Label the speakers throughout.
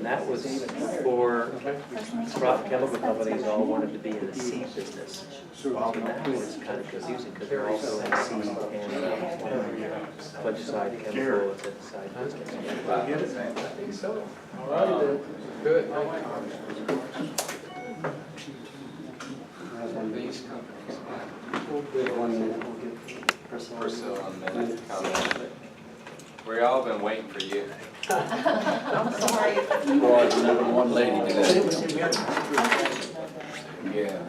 Speaker 1: And that was for profit chemical companies all wanted to be in the seed business. And that was kind of confusing because they're also in seed and fungicide, chemical, and insecticide business.
Speaker 2: I think so. All right, then. Good. These companies.
Speaker 3: 1 minute, we'll give
Speaker 4: Priscilla a minute to comment. We've all been waiting for you.
Speaker 5: I'm sorry.
Speaker 2: You are the number one lady today. Yeah.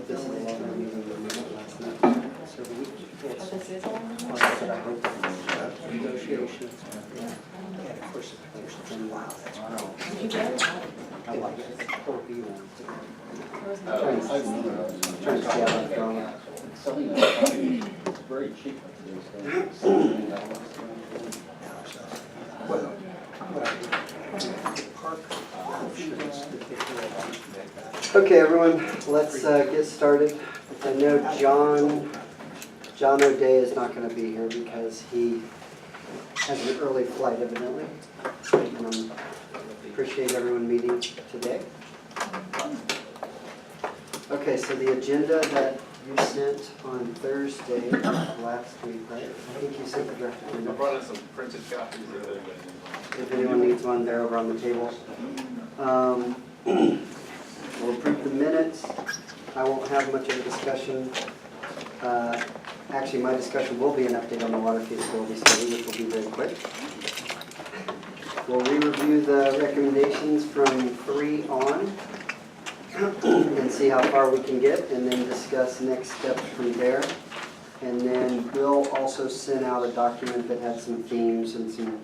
Speaker 3: this is a longer meeting than we had last night. So the week before.
Speaker 5: Oh, this is on?
Speaker 3: I said I hope negotiations. Yeah, of course, there's been wow, that's wow.
Speaker 5: Did you get it?
Speaker 3: I like it. Poor people.
Speaker 5: There was
Speaker 3: Trying to see how it's going.
Speaker 2: It's very cheap.
Speaker 3: Okay, everyone, let's get started. I know John O'Day is not going to be here because he has an early flight, evidently. Appreciate everyone meeting today. Okay, so the agenda that you sent on Thursday last week, right? I think you sent the draft agenda.
Speaker 4: I brought in some printed copies of it.
Speaker 3: If anyone needs one, they're over on the table. We'll approve the minutes. I won't have much of a discussion. Actually, my discussion will be an update on the water feasibility study, which will be very quick. We'll re-review the recommendations from 3 on and see how far we can get, and then discuss next steps from there. And then Bill also sent out a document that had some themes and some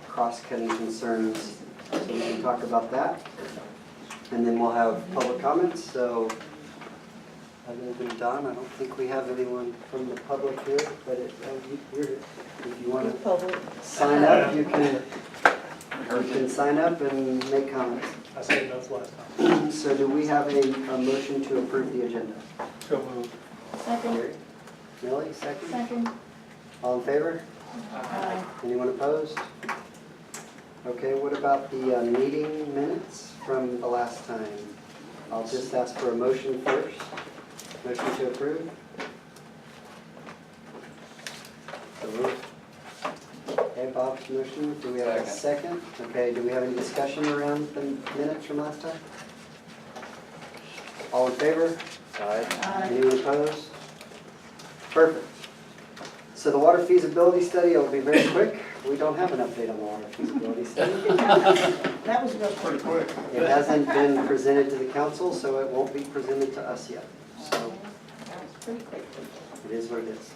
Speaker 3: cross-cutting concerns, so we can talk about that. And then we'll have public comments. So other than Don, I don't think we have anyone from the public here, but if you want to sign up, you can sign up and make comments.
Speaker 6: I said enough last time.
Speaker 3: So do we have a motion to approve the agenda?
Speaker 6: So moved.
Speaker 5: Second.
Speaker 3: Millie, second?
Speaker 5: Second.
Speaker 3: All in favor?
Speaker 5: Aye.
Speaker 3: Anyone opposed? Okay, what about the meeting minutes from the last time? I'll just ask for a motion first. Motion to approve? So moved. Okay, Bob's motion. Do we have a second? Okay, do we have any discussion around the minutes from last time? All in favor?
Speaker 5: Aye.
Speaker 3: Anyone opposed? Perfect. So the water feasibility study will be very quick. We don't have an update on the water feasibility study.
Speaker 2: That was pretty quick.
Speaker 3: It hasn't been presented to the council, so it won't be presented to us yet. So
Speaker 5: That was pretty quick.
Speaker 3: it is what it is.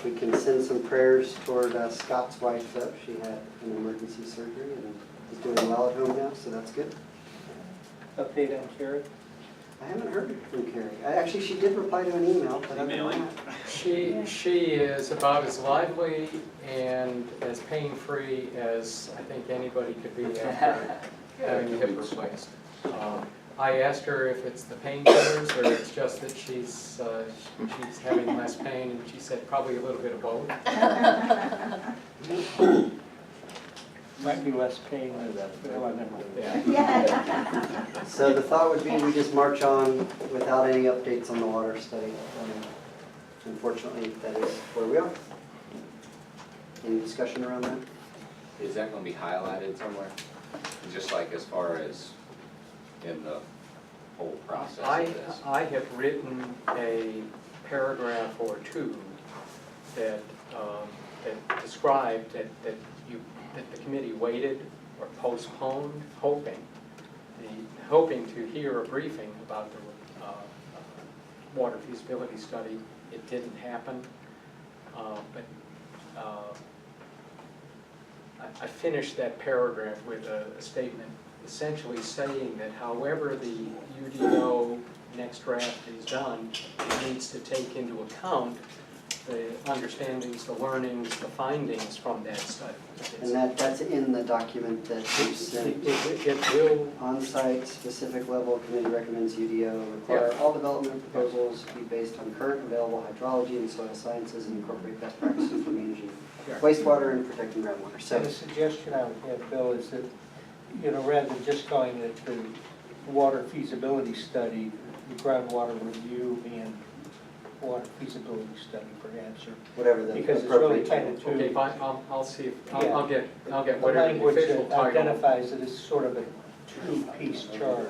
Speaker 3: We can send some prayers toward Scott's wife, though. She had an emergency surgery and is doing well at home now, so that's good.
Speaker 6: Update on Carrie?
Speaker 3: I haven't heard from Carrie. Actually, she did reply to an email, but other than that.
Speaker 6: She is about as lively and as pain-free as I think anybody could be after having a hip replaced. I asked her if it's the painkillers or it's just that she's having less pain, and she said probably a little bit of both.
Speaker 7: Might be less pain than that.
Speaker 6: Yeah.
Speaker 3: So the thought would be we just march on without any updates on the water study. Unfortunately, that is where we are. Any discussion around that?
Speaker 4: Is that going to be highlighted somewhere? Just like as far as in the whole process of this?
Speaker 6: I have written a paragraph or two that that described that the committee waited or postponed, hoping to hear a briefing about the water feasibility study. It didn't happen, but I finished that paragraph with a statement essentially saying that however the UDO next draft is done, it needs to take into account the understandings, the learnings, the findings from that study.
Speaker 3: And that's in the document that you sent.
Speaker 6: It will,
Speaker 3: On-site, specific level, committee recommends UDO require all development proposals be based on current available hydrology and soil sciences and incorporate best practices for managing wastewater and protecting groundwater.
Speaker 7: So the
Speaker 3: So,
Speaker 7: suggestion I would have, Bill, is that, rather than just going with the water feasibility study, the groundwater review and water feasibility study perhaps, or
Speaker 3: whatever the
Speaker 7: because it's really
Speaker 3: appropriate
Speaker 7: kind
Speaker 3: title.
Speaker 7: of
Speaker 6: Okay,
Speaker 7: two,
Speaker 6: fine, I'll see, if
Speaker 7: Yeah.
Speaker 6: I'll get
Speaker 7: the
Speaker 6: whatever the
Speaker 7: language
Speaker 6: official
Speaker 7: that
Speaker 6: title.
Speaker 7: identifies it as sort of a two-piece charge.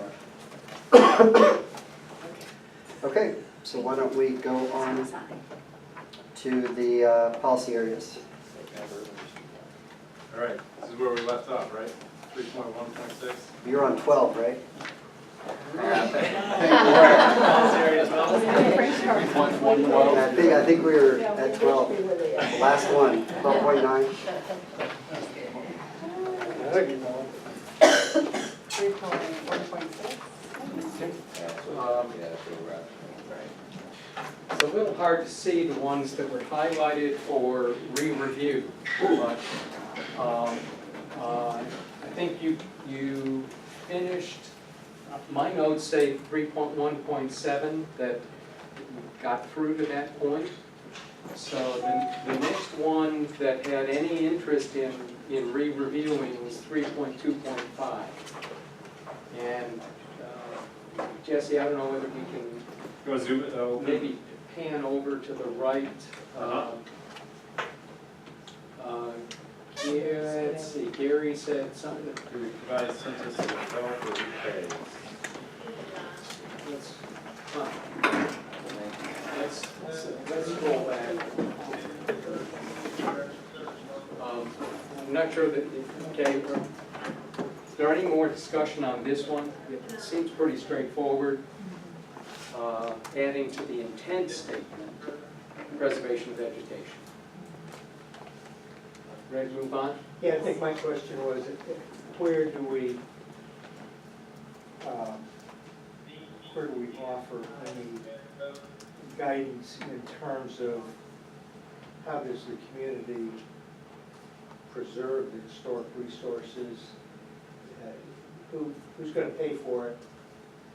Speaker 3: Okay, so why don't we go on to the policy areas.
Speaker 2: All right, this is where we left off, right? 3.1.6.
Speaker 3: You're on 12, right? I think we were at 12, the last one, 12.9.
Speaker 5: 3.1.6.
Speaker 4: Yeah, that's what we're at.
Speaker 6: It's a little hard to see the ones that were highlighted for re-review, but I think you finished, my notes say 3.1.7, that got through to that point. So the next one that had any interest in re-reviewing was 3.2.5. And Jesse, I don't know whether we can
Speaker 2: You want to zoom it?
Speaker 6: maybe pan over to the right. Yeah, let's see, Gary said something.
Speaker 2: Do we provide census to the developer who pays?
Speaker 6: Let's scroll back. I'm not sure that, okay, is there any more discussion on this one? It seems pretty straightforward. Adding to the intent statement, preservation of vegetation. Ready to move on?
Speaker 7: Yeah, I think my question was, where do we offer any guidance in terms of how does the community preserve the historic resources? Who's going to pay for it?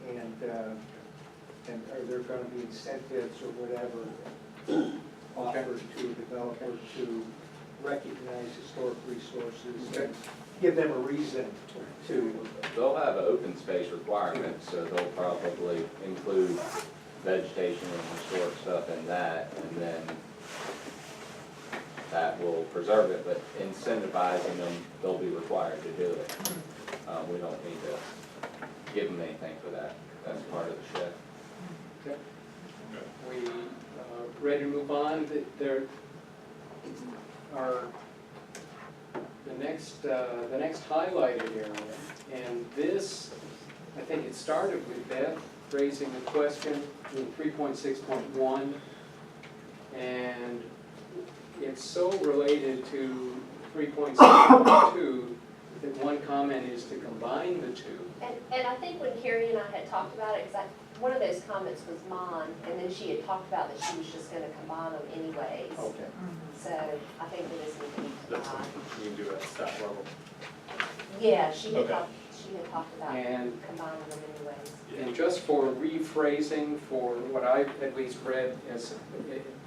Speaker 7: And are there going to be incentives or whatever offered to a developer to recognize historic resources and give them a reason to?
Speaker 4: They'll have an open space requirement, so they'll probably include vegetation and historic stuff in that, and then that will preserve it, but incentivizing them, they'll be required to do it. We don't need to give them anything for that. That's part of the shift.
Speaker 6: Okay. We ready to move on? There are the next highlighted area, and this, I think it started with Beth raising a question in 3.6.1, and it's so related to 3.6.2 that one comment is to combine the two.
Speaker 8: And I think when Carrie and I had talked about it, because one of those comments was mine, and then she had talked about that she was just going to combine them anyways.
Speaker 2: Okay.
Speaker 8: So I think that this needs to be combined.
Speaker 2: You can do it at staff level.
Speaker 8: Yeah, she had
Speaker 2: Okay.
Speaker 8: talked about
Speaker 6: And
Speaker 8: combining them anyways.
Speaker 6: And just for rephrasing, for what I've at least read as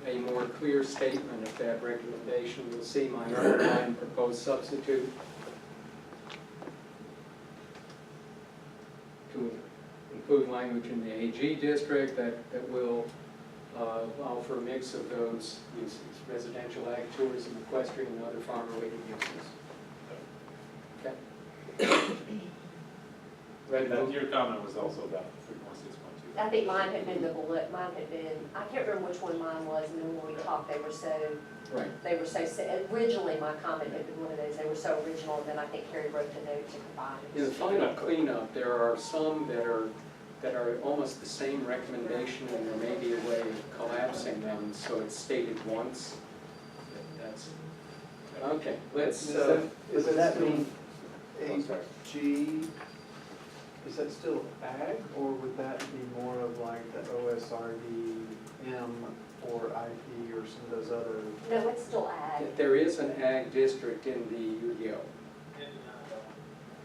Speaker 6: a more clear statement of that recommendation, you'll see my underlined proposed substitute. To include language in the AG district that will allow for a mix of those uses, residential, ag, tourism, equestrian, and other farm-related uses. Okay. Ready to move?
Speaker 2: Your comment was also about 3.6.2.
Speaker 8: I think mine had been the bullet, mine had been, I can't remember which one mine was, and then when we talked, they were so,
Speaker 6: Right.
Speaker 8: originally my comment had been one of those, they were so original, and then I think Carrie wrote the note to combine
Speaker 6: In the
Speaker 8: them.
Speaker 6: final cleanup, there are some that are almost the same recommendation, and there may be a way of collapsing them so it's stated once. That's, okay, let's,
Speaker 9: Does that mean
Speaker 4: Oh, sorry.
Speaker 9: AG, is that still ag, or would that be more of like the OSRD, or IP, or some of those other?
Speaker 8: No, it's still ag.
Speaker 6: there is an ag district in the UDO.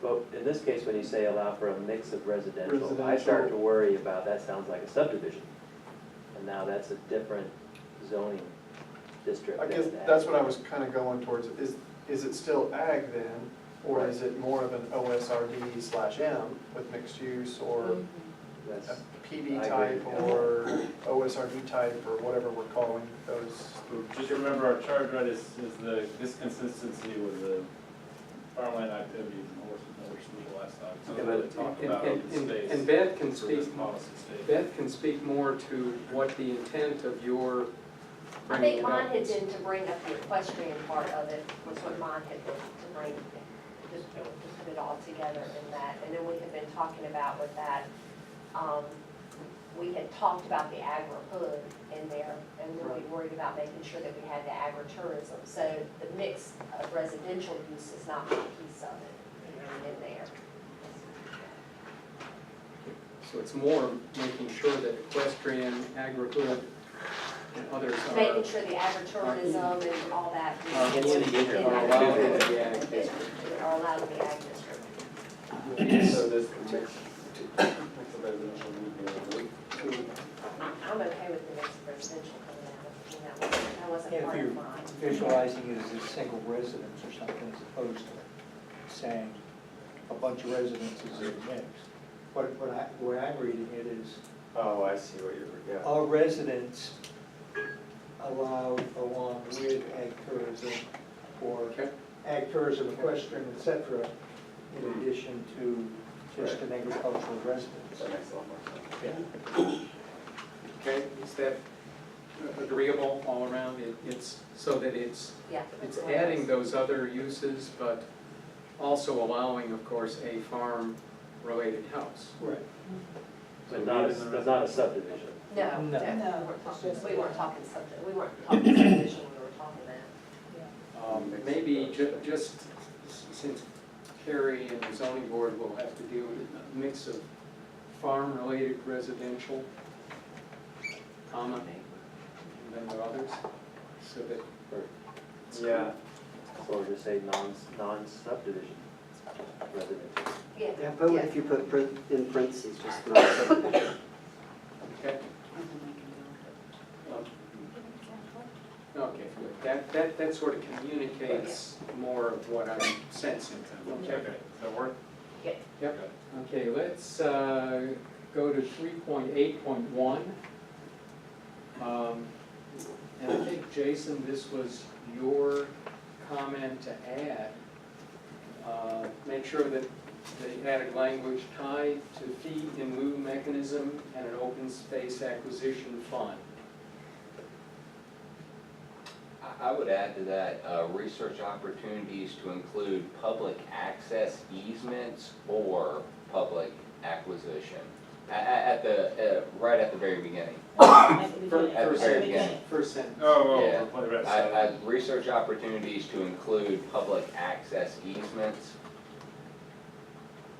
Speaker 1: But in this case, when you say allow for a mix of residential, I
Speaker 9: Residential.
Speaker 1: start to worry about, that sounds like a subdivision. And now that's a different zoning district.
Speaker 9: I guess that's what I was kind of going towards. Is it still ag then? Or is it more of an OSRD/M with mixed use or
Speaker 1: That's,
Speaker 9: a PB
Speaker 1: I agree.
Speaker 9: type or OSRD type or whatever we're calling those?
Speaker 2: Just remember our charge, right, is the disconsistency with the farmland activities and horses and other small livestock. So
Speaker 1: Yeah,
Speaker 2: really
Speaker 1: but-
Speaker 2: talk about open space.
Speaker 6: And Beth can
Speaker 2: for this
Speaker 6: speak,
Speaker 2: policy statement.
Speaker 6: Beth can speak more to what the intent of your
Speaker 8: I
Speaker 6: bringing
Speaker 8: think
Speaker 6: it
Speaker 8: mine
Speaker 6: up
Speaker 8: had
Speaker 6: is.
Speaker 8: been to bring up the equestrian part of it, was what mine had been, to bring, just to put it all together in that. And then we had been talking about with that, we had talked about the agri-hood in there, and really worried about making sure that we had the agritourism. So the mix of residential use is not a piece of it in there.
Speaker 6: So it's more making sure that equestrian, agri-hood, and others
Speaker 8: Making sure the agritourism and all that.
Speaker 6: Are
Speaker 8: is
Speaker 1: in
Speaker 8: in
Speaker 1: the-
Speaker 8: that
Speaker 6: are allowed in the
Speaker 8: district.
Speaker 6: ag district.
Speaker 8: Are allowed in the ag district.
Speaker 2: So this mix of residential need
Speaker 8: I'm okay with the mix of residential coming out. I mean, that wasn't
Speaker 7: If
Speaker 8: part
Speaker 7: you're
Speaker 8: of mine.
Speaker 7: visualizing it as a single residence or something as opposed to saying a bunch of residences in a mix. The way I'm reading it is
Speaker 2: Oh, I see what you're, yeah.
Speaker 7: a residence allowed along with ag tourism or
Speaker 6: Okay.
Speaker 7: ag tourism, equestrian, et cetera, in addition to just an agricultural residence.
Speaker 2: That makes a lot more sense.
Speaker 6: Okay, is that agreeable all around? It's so that it's
Speaker 8: Yeah.
Speaker 6: adding those other uses, but also allowing, of course, a farm-related house.
Speaker 7: Right.
Speaker 1: but not a subdivision.
Speaker 8: No,
Speaker 7: No.
Speaker 8: we weren't talking subdivision, we weren't talking subdivision, we were talking that.
Speaker 6: Maybe just since Carrie and the zoning board will have to deal with it, a mix of farm-related residential, comma, and then the others, so that.
Speaker 2: Yeah.
Speaker 1: Or just say non-subdivision residential.
Speaker 8: Yeah.
Speaker 3: Yeah, but if you put in parentheses, just not subdivision.
Speaker 6: Okay. Okay, good. That sort of communicates more of what I'm sensing.
Speaker 2: Okay, does that work?
Speaker 6: Yep. Okay, let's go to 3.8.1. And I think, Jason, this was your comment to add. Make sure that the added language tied to fee in lieu mechanism and an open space acquisition fund.
Speaker 4: I would add to that, research opportunities to include public access easements or public acquisition. At the, right at the very beginning. At the very beginning.
Speaker 6: First sentence.
Speaker 4: Yeah.
Speaker 2: What the rest said.
Speaker 4: Research opportunities to include public access easements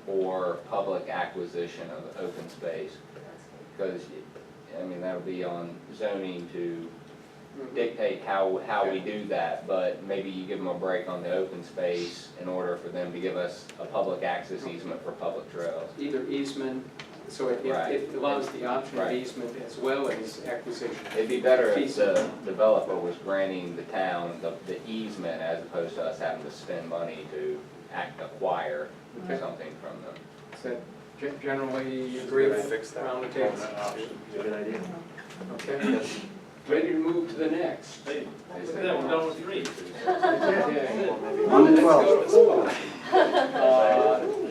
Speaker 4: or public acquisition of open space. Because, I mean, that'll be on zoning to dictate how we do that, but maybe you give them a break on the open space in order for them to give us a public access easement for public trails.
Speaker 6: Either easement, so it allows the option of
Speaker 4: Right.
Speaker 6: easement as well as acquisition.
Speaker 4: It'd be better if the developer was granting the town the easement as opposed to us having to spend money to acquire
Speaker 6: Okay.
Speaker 4: something from them.
Speaker 6: Is that generally agreeable
Speaker 2: Fix that.
Speaker 6: around the table?
Speaker 2: That option.
Speaker 1: Good idea.
Speaker 6: Okay, ready to move to the next.
Speaker 2: Hey, then we're done with 3.
Speaker 6: Okay.
Speaker 3: On to
Speaker 6: Let's
Speaker 3: 12.
Speaker 6: go to 12.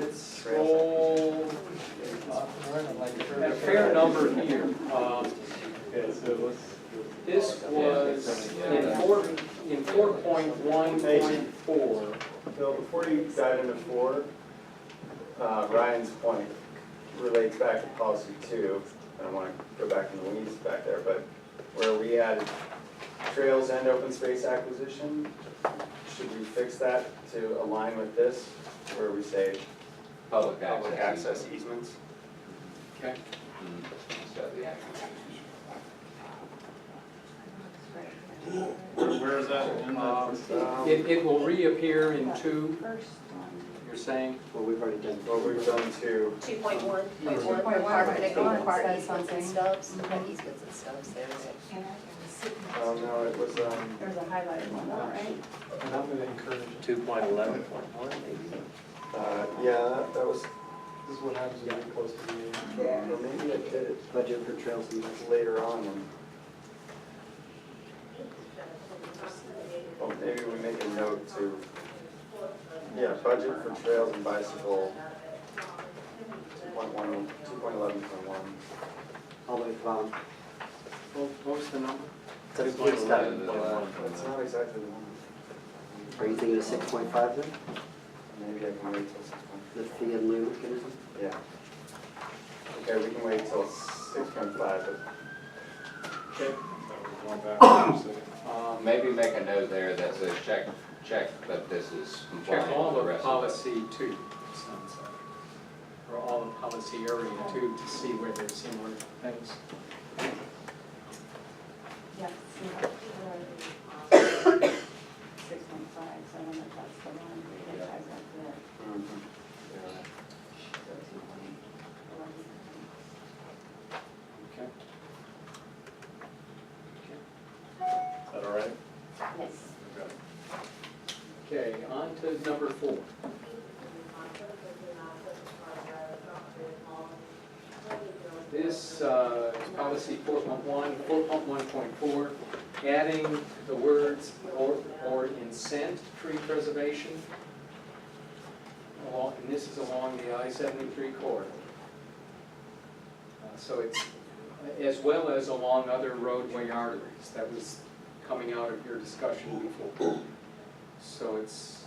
Speaker 6: Let's scroll, at a fair number here.
Speaker 2: Okay, so let's.
Speaker 6: This was in 4.1.4.
Speaker 10: Bill, before you dive into 4, Ryan's point relates back to policy 2. I don't want to go back in the weeds back there, but where we added trails and open space acquisition, should we fix that to align with this, where we say
Speaker 4: Public
Speaker 10: public
Speaker 4: access.
Speaker 10: access easements?
Speaker 6: Okay.
Speaker 4: So the acquisition.
Speaker 2: Where is that in the?
Speaker 6: It will reappear in 2, you're saying?
Speaker 3: Well, we've already done.
Speaker 10: Well, we've done 2.
Speaker 8: 2.1, apartment and stubs, easements and stubs there.
Speaker 10: Oh, no, it was,
Speaker 5: There's a highlighted one, though, right?
Speaker 9: And I'm gonna encourage,
Speaker 1: 2.11.1 maybe?
Speaker 10: yeah, that was,
Speaker 9: this is what happens when you're close to the end.
Speaker 3: Yeah.
Speaker 10: or maybe I did it
Speaker 3: Budget for trails and bus.
Speaker 10: later on. Well, maybe we make a note to, yeah, budget for trails and bicycle, 2.11.1.
Speaker 3: All the way from,
Speaker 6: What was the number?
Speaker 3: that's Kate's got it.
Speaker 1: 2.11.1.
Speaker 10: That's not exactly the one.
Speaker 3: Are you thinking of 6.5 then?
Speaker 10: Maybe I can wait till 6
Speaker 3: The fee and lieu mechanism?
Speaker 10: Yeah. Okay, we can wait till 6.5, but
Speaker 2: Okay. Going back, so,
Speaker 4: Maybe make a note there that says check that this is
Speaker 6: Check
Speaker 4: compliant
Speaker 6: all
Speaker 4: with the
Speaker 6: of
Speaker 4: rest of it.
Speaker 6: policy 2, sounds like, or all of policy area 2 to see where there's similar things.
Speaker 5: Yeah. 6.5, so I wonder if that's the one that ties up to that. So 2.11.
Speaker 6: Okay.
Speaker 2: is that all right?
Speaker 8: Yes.
Speaker 2: Okay.
Speaker 6: Okay, on to number 4. This is policy 4.1, 4.1.4, adding the words or incent tree preservation. And this is along the I-73 corridor. So it's, as well as along other roadway arteries. That was coming out of your discussion before. So it's,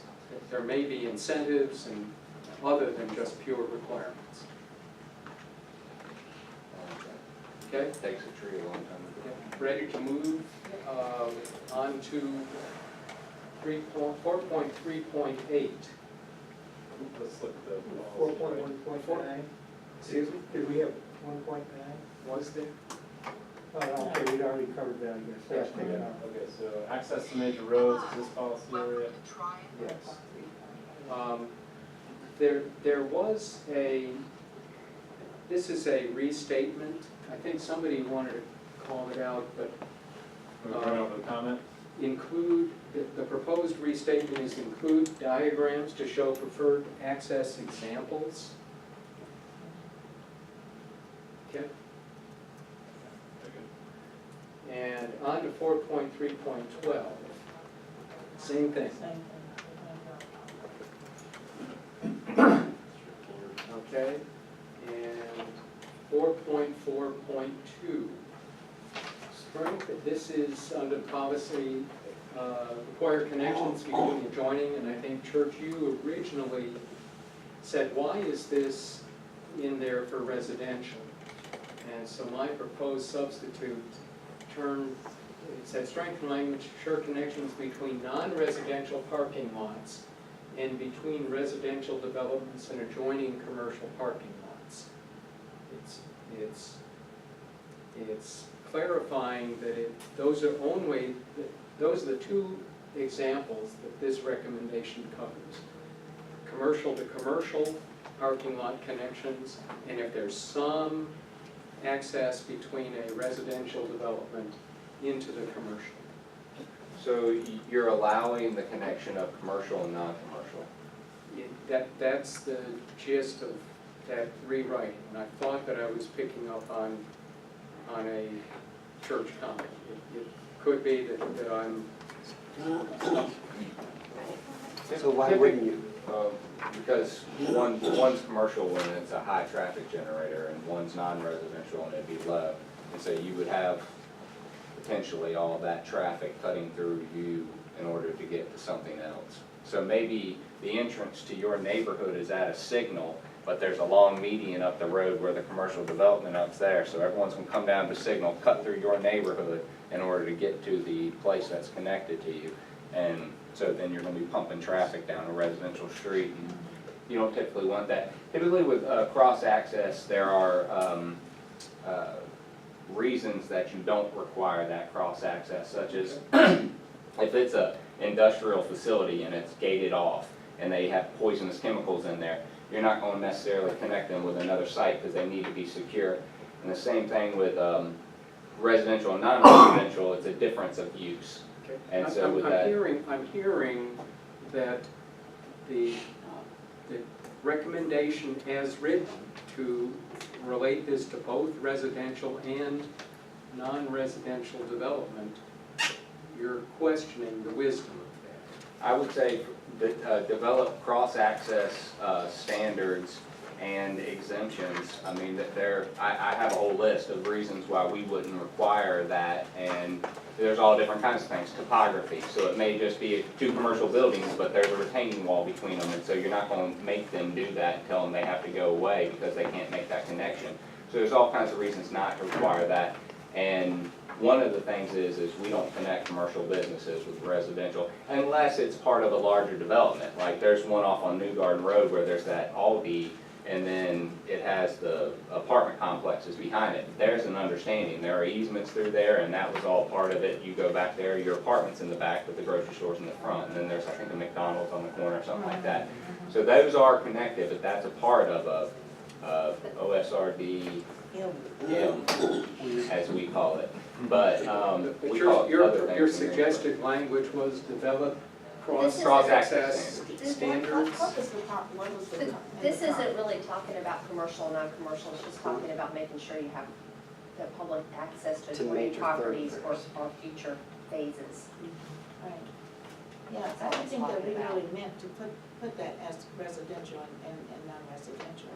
Speaker 6: there may be incentives and other than just pure requirements. Okay?
Speaker 4: Takes a tree a long time to grow.
Speaker 6: Ready to move on to 4.3.8.
Speaker 2: Let's look at the.
Speaker 7: 4.1.9.
Speaker 6: Excuse me?
Speaker 7: Did we have 1.9?
Speaker 6: Was there?
Speaker 7: Oh, okay, we'd already covered that, I guess. Let's take it out.
Speaker 2: Okay, so access to major roads, is this policy area?
Speaker 6: Yes. There was this is a restatement. I think somebody wanted to call it out, but
Speaker 2: Can we run over the comment?
Speaker 6: include, the proposed restatement is include diagrams to show preferred access examples. Okay? And on to 4.3.12, same thing. Okay, and 4.4.2. Strength, this is under policy, require connections between adjoining, and I think Church, you originally said, why is this in there for residential? And so my proposed substitute it said strengthen language, ensure connections between non-residential parking lots and between residential developments and adjoining commercial parking lots. It's clarifying that those are those are the two examples that this recommendation covers. Commercial to commercial parking lot connections, and if there's some access between a residential development into the commercial.
Speaker 4: So you're allowing the connection of commercial and non-commercial?
Speaker 6: That's the gist of that rewriting, and I thought that I was picking up on a church comment. It could be that I'm.
Speaker 3: So why wouldn't you?
Speaker 4: Because one's commercial when it's a high traffic generator and one's non-residential and it'd be low. And so you would have potentially all of that traffic cutting through you in order to get to something else. So maybe the entrance to your neighborhood is at a signal, but there's a long median up the road where the commercial development up's there. So everyone's gonna come down to signal, cut through your neighborhood in order to get to the place that's connected to you. And so then you're gonna be pumping traffic down a residential street. And you don't typically want that. Typically with cross-access, there are reasons that you don't require that cross-access, such as if it's a industrial facility and it's gated off and they have poisonous chemicals in there, you're not going to necessarily connect them with another site because they need to be secure. And the same thing with residential and non-residential, it's a difference of use. And so with that,
Speaker 6: I'm hearing that the recommendation as written to relate this to both residential and non-residential development, you're questioning the wisdom of that.
Speaker 4: I would say that develop cross-access standards and exemptions. I mean, that I have a whole list of reasons why we wouldn't require that, and there's all different kinds of things. Topography, so it may just be two commercial buildings, but there's a retaining wall between them, and so you're not going to make them do that and tell them they have to go away because they can't make that connection. So there's all kinds of reasons not to require that, and one of the things is we don't connect commercial businesses with residential unless it's part of a larger development. Like there's one off on New Garden Road where there's that Aldi, and then it has the apartment complexes behind it. There's an understanding. There are easements through there, and that was all part of it. You go back there, your apartment's in the back, but the grocery store's in the front. And then there's, I think, a McDonald's on the corner or something like that. So those are connected, but that's a part of a OSRD M, as we call it. But we call it other things.
Speaker 6: Your suggested language was develop
Speaker 4: Cross-access
Speaker 6: standards.
Speaker 8: This isn't really talking about commercial and non-commercial, it's just talking about making sure you have the public access to
Speaker 3: To
Speaker 8: adjoining
Speaker 3: major
Speaker 8: properties or
Speaker 3: thoroughfares.
Speaker 8: future phases.
Speaker 5: Right. Yeah, I don't think that we really meant to put that as residential and non-residential.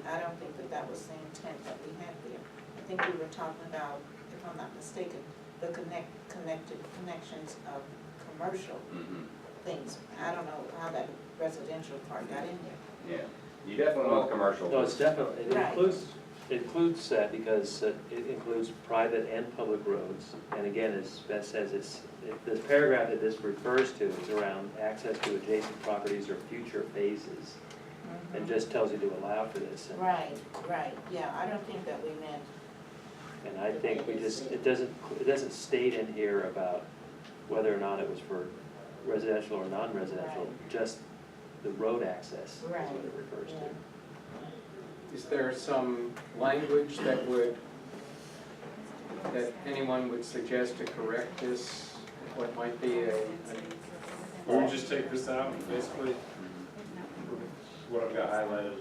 Speaker 5: I don't think that was the intent that we had there. I think we were talking about, if I'm not mistaken, the connections of commercial things. I don't know how that residential part got in there.
Speaker 4: Yeah, you definitely want commercial.
Speaker 1: No, it's definitely, it
Speaker 5: Right.
Speaker 1: includes that because it includes private and public roads. And again, as Beth says, the paragraph that this refers to is around access to adjacent properties or future phases. And just tells you to allow for this. And-
Speaker 5: Right, yeah, I don't think that we meant.
Speaker 1: And I think it doesn't state in here about whether or not it was for residential or non-residential, just the road access is what
Speaker 5: Right.
Speaker 1: it refers to.
Speaker 6: Is there some language that anyone would suggest to correct this? What might be
Speaker 2: Or we just take this out and basically, what I've got highlighted.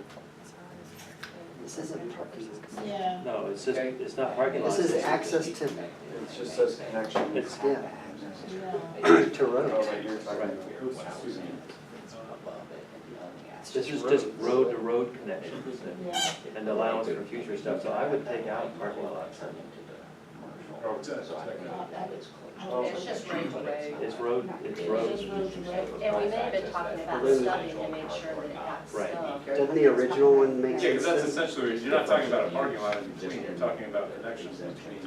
Speaker 3: This isn't parking.
Speaker 5: Yeah.
Speaker 1: No, it's just,
Speaker 6: Okay.
Speaker 1: it's not parking lots.
Speaker 3: This is access to,
Speaker 10: It just says connection.
Speaker 1: It's,
Speaker 3: yeah,
Speaker 5: Yeah.
Speaker 3: to road.
Speaker 10: Oh, but you're talking about-
Speaker 1: this is just road-to-road connections
Speaker 5: Yeah.
Speaker 1: and allowance for future stuff, so I would take out parking lots.
Speaker 2: Oh, it's
Speaker 8: It's just road to road.
Speaker 1: It's road,
Speaker 5: It's just road to road.
Speaker 8: And we may have been talking about stubbing to make sure that it got
Speaker 1: Right.
Speaker 8: stubbed.
Speaker 3: Doesn't the original one make
Speaker 2: Yeah, because that's
Speaker 3: sense?
Speaker 2: essentially, you're not talking about a parking lot in between, you're talking about connections in between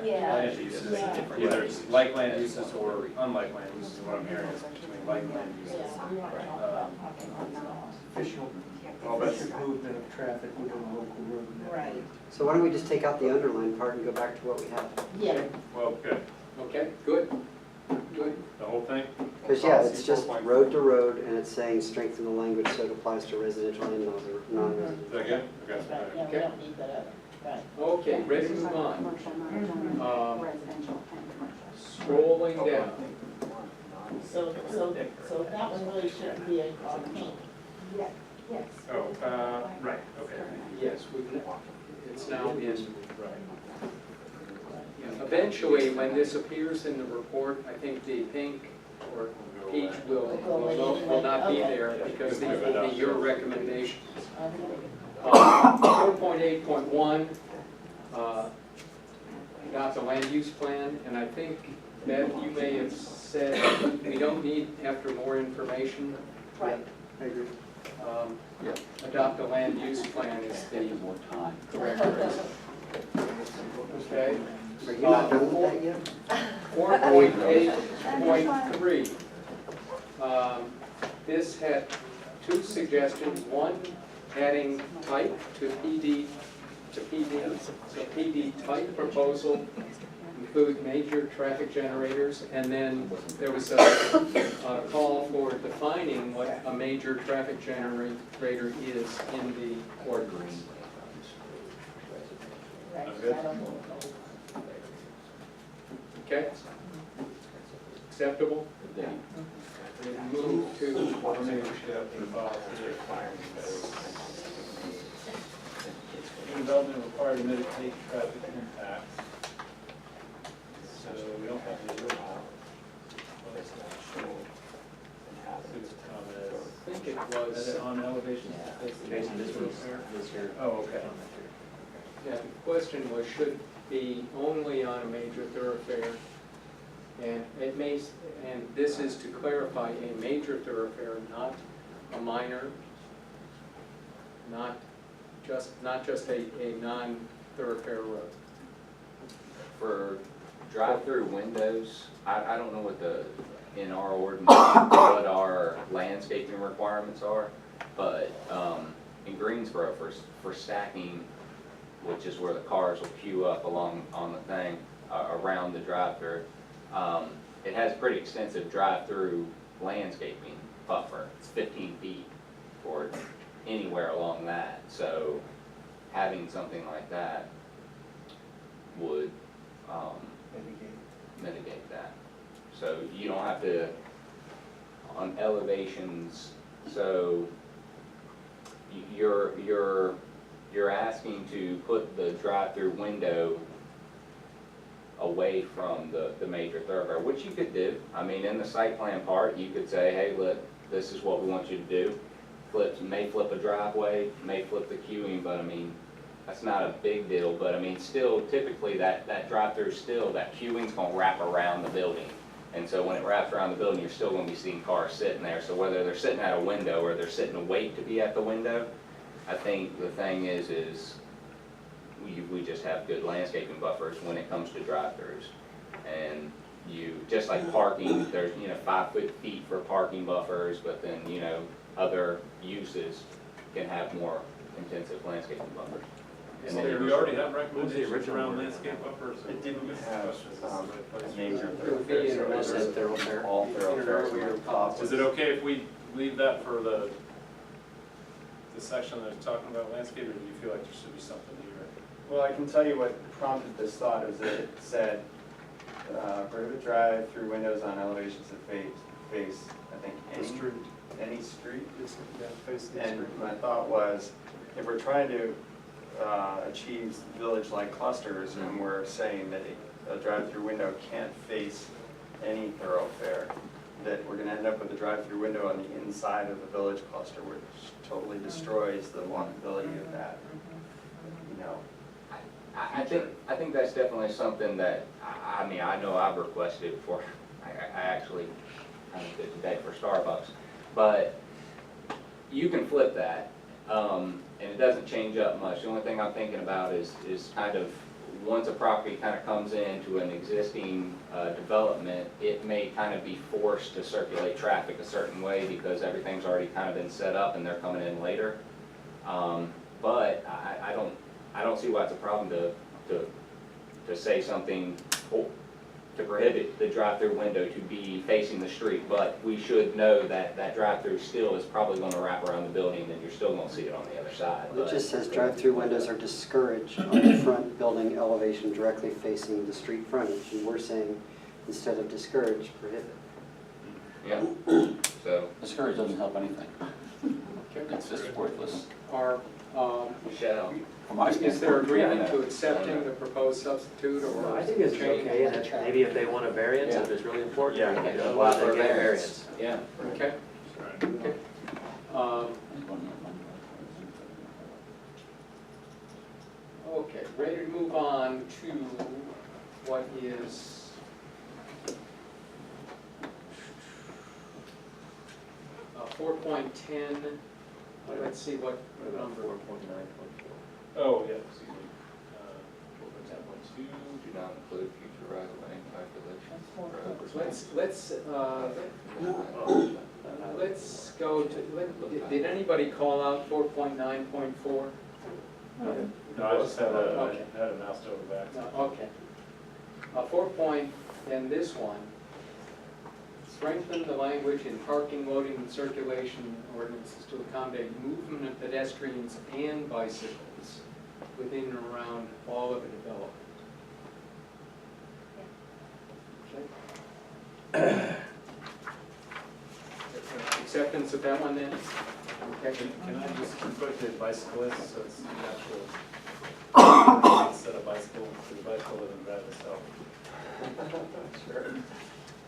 Speaker 8: Yeah.
Speaker 2: land uses. Either it's like land uses or unlike land uses, what I'm hearing is between like land uses.
Speaker 7: All that movement of traffic within a local road network.
Speaker 5: Right,
Speaker 3: So why don't we just take out the underlined part and go back to what we have?
Speaker 5: yeah.
Speaker 2: Well, good,
Speaker 6: Okay, good.
Speaker 2: the whole thing?
Speaker 3: Because, yeah, it's just road to road, and it's saying strengthen the language so it applies to residential and non-residential.
Speaker 2: Is that good? Okay.
Speaker 5: Right, yeah, we don't need that other, right.
Speaker 6: Okay, ready to move on.
Speaker 5: Commercial,
Speaker 6: Residential and commercial. Scrolling down.
Speaker 5: So that one really shouldn't be a pink.
Speaker 8: Yes.
Speaker 2: Oh, right, okay.
Speaker 6: Yes, it's now in. Eventually, when this appears in the report, I think the pink or peach will not be there because these will be your recommendations. 4.8.1, adopt a land use plan, and I think, Beth, you may have said we don't need, after more information.
Speaker 8: Right.
Speaker 3: I agree.
Speaker 6: Adopt a land use plan is the correct phrase. Okay?
Speaker 3: Are you not done with that yet?
Speaker 6: 4.8.3. This had two suggestions. One, adding type to PD. So PD type proposal include major traffic generators, and then there was a call for defining what a major traffic generator is in the ordinance. Okay, acceptable?
Speaker 4: They-
Speaker 6: Move to,
Speaker 2: Development required to mitigate traffic impacts. So we don't have the original.
Speaker 6: I think it
Speaker 2: Is
Speaker 6: was,
Speaker 2: it on elevation?
Speaker 1: Jason, this was your
Speaker 2: Oh, okay.
Speaker 1: comment here.
Speaker 6: yeah, the question was, should be only on a major thoroughfare. And it may, and this is to clarify a major thoroughfare, not a minor, not just a non-thoroughfare road.
Speaker 4: For drive-through windows, I don't know what in our ordinance, what our landscaping requirements are, but, in Greensboro, for stacking, which is where the cars will queue up along on the thing, around the drive-through, it has pretty extensive drive-through landscaping buffer. It's 15 feet for anywhere along that, so having something like that would, mitigate that. So you don't have to, on elevations, so you're asking to put the drive-through window away from the major thoroughfare, which you could do. I mean, in the site plan part, you could say, hey, look, this is what we want you to do. May flip a driveway, may flip the queuing, but I mean, that's not a big deal, but I mean, still, typically, that drive-through still, that queuing's gonna wrap around the building. And so when it wraps around the building, you're still gonna be seeing cars sitting there. So whether they're sitting at a window or they're sitting to wait to be at the window, I think the thing is we just have good landscaping buffers when it comes to drive-throughs. And just like parking, there's, 5 feet for parking buffers, but then, other uses can have more intensive landscaping buffers. And then
Speaker 2: We already have recommendations
Speaker 1: original
Speaker 2: around
Speaker 1: one?
Speaker 2: landscape buffers.
Speaker 10: It didn't have, a major
Speaker 6: It would be in
Speaker 10: thoroughfare,
Speaker 6: a
Speaker 10: so
Speaker 1: Said thoroughfare.
Speaker 10: all thoroughfares
Speaker 6: earlier
Speaker 10: were top.
Speaker 2: Is it okay if we leave that for the section that's talking about landscape, or do you feel like there should be something here?
Speaker 10: Well, I can tell you what prompted this thought is that it said, prohibit drive-through windows on elevations that face, I think, any street.
Speaker 9: face
Speaker 10: And my thought was, if we're trying to achieve village-like clusters, and we're saying that a drive-through window can't face any thoroughfare, that we're gonna end up with a drive-through window on the inside of the village cluster, which totally destroys the walkability of that,
Speaker 4: I think that's definitely something that, I mean, I know I've requested before. I actually kind of did today for Starbucks. But you can flip that, and it doesn't change up much. The only thing I'm thinking about is kind of, once a property kind of comes into an existing development, it may kind of be forced to circulate traffic a certain way because everything's already kind of been set up and they're coming in later. But I don't see why it's a problem to say something, to prohibit the drive-through window to be facing the street, but we should know that that drive-through still is probably gonna wrap around the building and you're still gonna see it on the other side.
Speaker 3: It just says drive-through windows are discouraged on the front building elevation directly facing the street frontage. And we're saying, instead of discourage, prohibit.
Speaker 4: Yeah, so,
Speaker 11: Discourage doesn't help anything. It's just worthless.
Speaker 6: Are,
Speaker 4: shall.
Speaker 11: From my
Speaker 6: is there
Speaker 11: standpoint,
Speaker 6: agreement to accepting the proposed substitute or
Speaker 1: I think it's
Speaker 6: change?
Speaker 1: okay, and maybe if they want a variance, if
Speaker 4: Yeah.
Speaker 1: it's really important,
Speaker 10: Yeah.
Speaker 1: apply for a variance.
Speaker 4: Yeah.
Speaker 6: Okay, okay. Okay, ready to move on to what is four point ten. Let's see what number.
Speaker 1: 4.9.4.
Speaker 2: Oh, yeah, excuse me. 4.10.2.
Speaker 4: Do not include future right-of-way calculations.
Speaker 6: Let's go to, did anybody call out 4.9.4?
Speaker 2: No, I just had
Speaker 6: Okay.
Speaker 2: a mouse over back.
Speaker 6: Okay. 4 point, and this one, strengthen the language in parking, loading, and circulation ordinances to accommodate movement of pedestrians and bicycles within and around all of a development. acceptance of that one then? Okay.
Speaker 2: Can I just put the bicyclists, so it's the actual set of bicycle, the bicycle doesn't drive itself.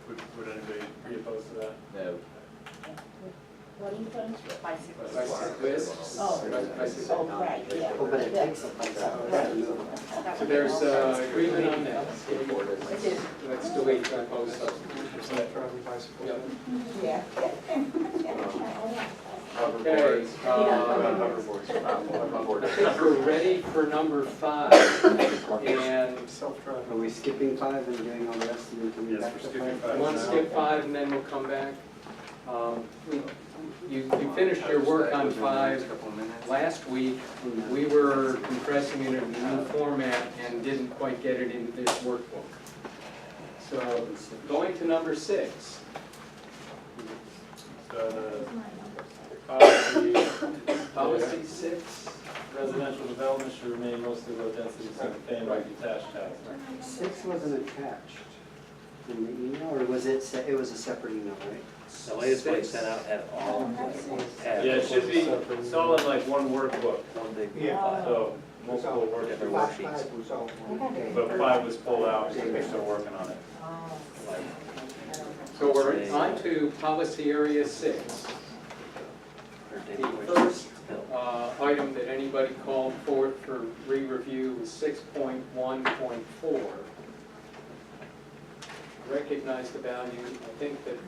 Speaker 2: Would anybody be opposed to that?
Speaker 4: No.
Speaker 5: What are you putting?
Speaker 6: Bicyclists.
Speaker 5: Oh,
Speaker 6: Bicycle.
Speaker 5: oh, right, yeah.
Speaker 3: Oh, but it takes a place out there to move.
Speaker 6: So there's agreement on that.
Speaker 5: It is.
Speaker 6: Let's delete that post.
Speaker 9: Self-driving bicycles.
Speaker 6: Yep.
Speaker 5: Yeah.
Speaker 6: Okay, I think we're ready for number 5. And
Speaker 9: Self-driving.
Speaker 3: Are we skipping 5 and doing all the rest and then coming
Speaker 2: Yes,
Speaker 3: back
Speaker 2: we're
Speaker 3: to
Speaker 2: skipping
Speaker 3: 5?
Speaker 6: you want to skip 5 and then we'll come back? You finished your work on 5 last week. We were compressing it in a new format and didn't quite get it into this workbook. So going to number 6.
Speaker 2: So
Speaker 6: Policy 6.
Speaker 2: residential development should remain mostly low density, single-family detached housing.
Speaker 3: 6 wasn't attached in the email, or was it, it was a separate email, right?
Speaker 1: The latest one sent out had all, had
Speaker 2: Yeah, it should be, it's all in like one workbook,
Speaker 1: one big
Speaker 7: Yeah.
Speaker 1: file.
Speaker 2: so multiple
Speaker 1: Different
Speaker 2: workbooks.
Speaker 1: worksheets.
Speaker 7: 5 was all one day.
Speaker 2: But 5 was pulled out, because they're still working on it.
Speaker 6: So we're on to policy area 6. The first item that anybody called forth for re-review was 6.1.4. Recognize the value, I think, that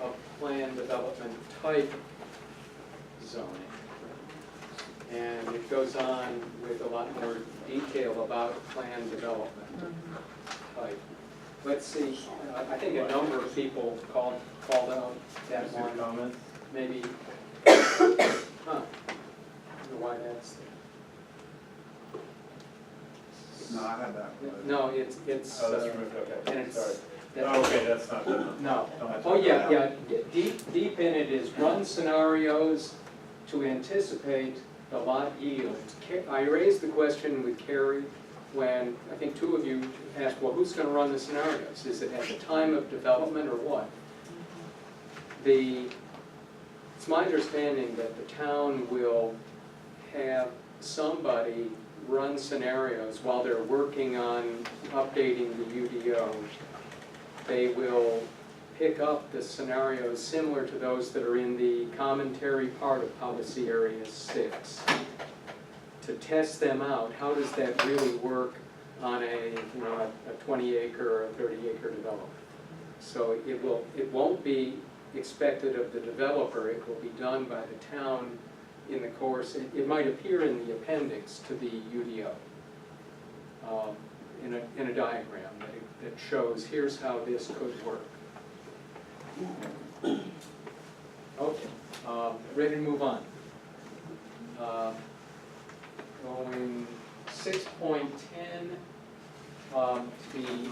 Speaker 6: of plan development type zoning. And it goes on with a lot more detail about plan development type. Let's see, I think a number of people called out that
Speaker 2: Is there
Speaker 6: one,
Speaker 2: comments?
Speaker 6: maybe, huh, I don't know why that's there.
Speaker 9: No, I had that one.
Speaker 6: No, it's,
Speaker 2: Oh, that's removed,
Speaker 6: and
Speaker 2: okay,
Speaker 6: it's,
Speaker 2: sorry.
Speaker 6: that-
Speaker 2: Oh, okay, that's not good.
Speaker 6: no.
Speaker 2: Don't have to
Speaker 6: Oh,
Speaker 2: put
Speaker 6: yeah,
Speaker 2: that out.
Speaker 6: yeah, deep in it is run scenarios to anticipate the lot yield. I raised the question with Carrie when, I think 2 of you asked, well, who's gonna run the scenarios? Is it at the time of development or what? It's my understanding that the town will have somebody run scenarios while they're working on updating the UDO. They will pick up the scenarios similar to those that are in the commentary part of policy area 6 to test them out. How does that really work on a 20-acre or a 30-acre development? So it won't be expected of the developer. It will be done by the town in the course. It might appear in the appendix to the UDO in a diagram that shows here's how this could work. Okay, ready to move on. Going 6.10, the